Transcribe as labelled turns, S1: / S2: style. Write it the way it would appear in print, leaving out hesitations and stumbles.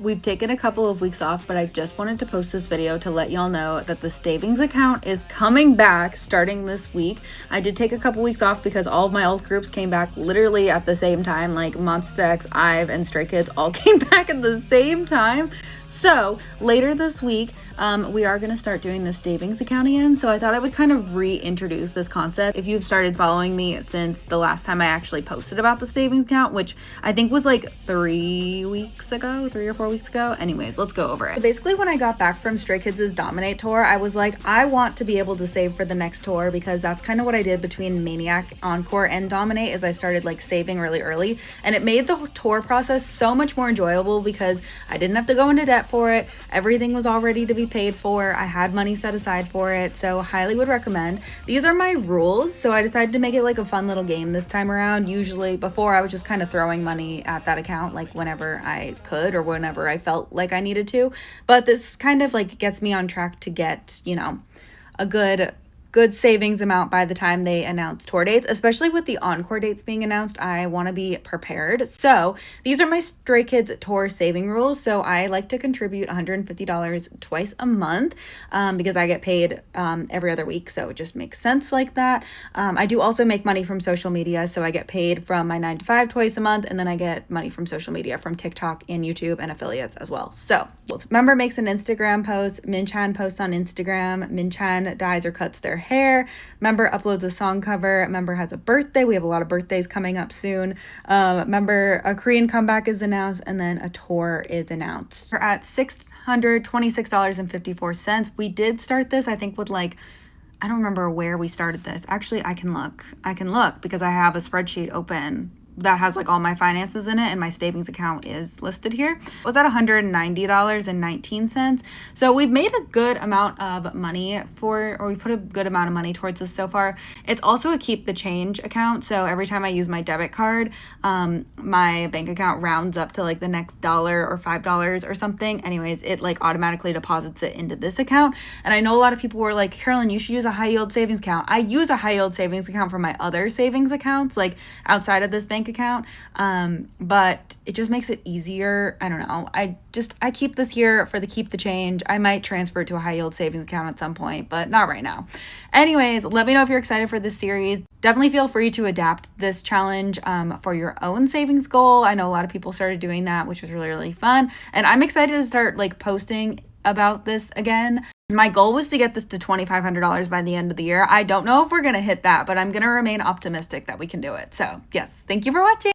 S1: We've taken a couple of weeks off, but I just wanted to post this video to let y'all know that the Stayvings account is coming back starting this week. I did take a couple weeks off because all of my old groups came back literally at the same time, like Monster X, IVE, and Stray Kids all came back at the same time. So later this week, we are going to start doing the Stayvings account again. So I thought I would kind of reintroduce this concept. If you've started following me since the last time I actually posted about the Stayvings account, which I think was like 3 or 4 weeks ago. Anyways, let's go over it. So basically, when I got back from Stray Kids' Dominate tour, I was like, I want to be able to save for the next tour, because that's kind of what I did between Maniac, Encore, and Dominate, is I started like saving really early, and it made the tour process so much more enjoyable because I didn't have to go into debt for it. Everything was all ready to be paid for. I had money set aside for it, so highly would recommend. These are my rules, so I decided to make it like a fun little game this time around. Usually before, I was just kind of throwing money at that account like whenever I could or whenever I felt like I needed to, but this kind of like gets me on track to get, you know, a good savings amount by the time they announce tour dates, especially with the Encore dates being announced. I want to be prepared. So these are my Stray Kids tour saving rules. So I like to contribute $150 twice a month because I get paid every other week. So it just makes sense like that. I do also make money from social media. So I get paid from my 9 to 5 twice a month. And then I get money from social media from TikTok and YouTube and affiliates as well. So member makes an Instagram post. Minchan posts on Instagram. Minchan dyes or cuts their hair. Member uploads a song cover. Member has a birthday. We have a lot of birthdays coming up soon. Member, a Korean comeback is announced, and then a tour is announced. We're at $626.54. We did start this, I think, with like, I don't remember where we started this. Actually, I can look because I have a spreadsheet open that has like all my finances in it, and my Stayvings account is listed here. It was at $190.19. So we've made a good amount of money we put a good amount of money towards this so far. It's also a keep the change account. So every time I use my debit card, my bank account rounds up to like the next $1 or $5 or something. Anyways, it like automatically deposits it into this account. And I know a lot of people were like, Carolyn, you should use a high yield savings account. I use a high yield savings account for my other savings accounts, like outside of this bank account, but it just makes it easier. I don't know. I keep this here for the keep the change. I might transfer it to a high yield savings account at some point, but not right now. Anyways, let me know if you're excited for this series. Definitely feel free to adapt this challenge for your own savings goal. I know a lot of people started doing that, which was really, really fun. And I'm excited to start like posting about this again. My goal was to get this to $2,500 by the end of the year. I don't know if we're going to hit that, but I'm going to remain optimistic that we can do it. So yes, thank you for watching.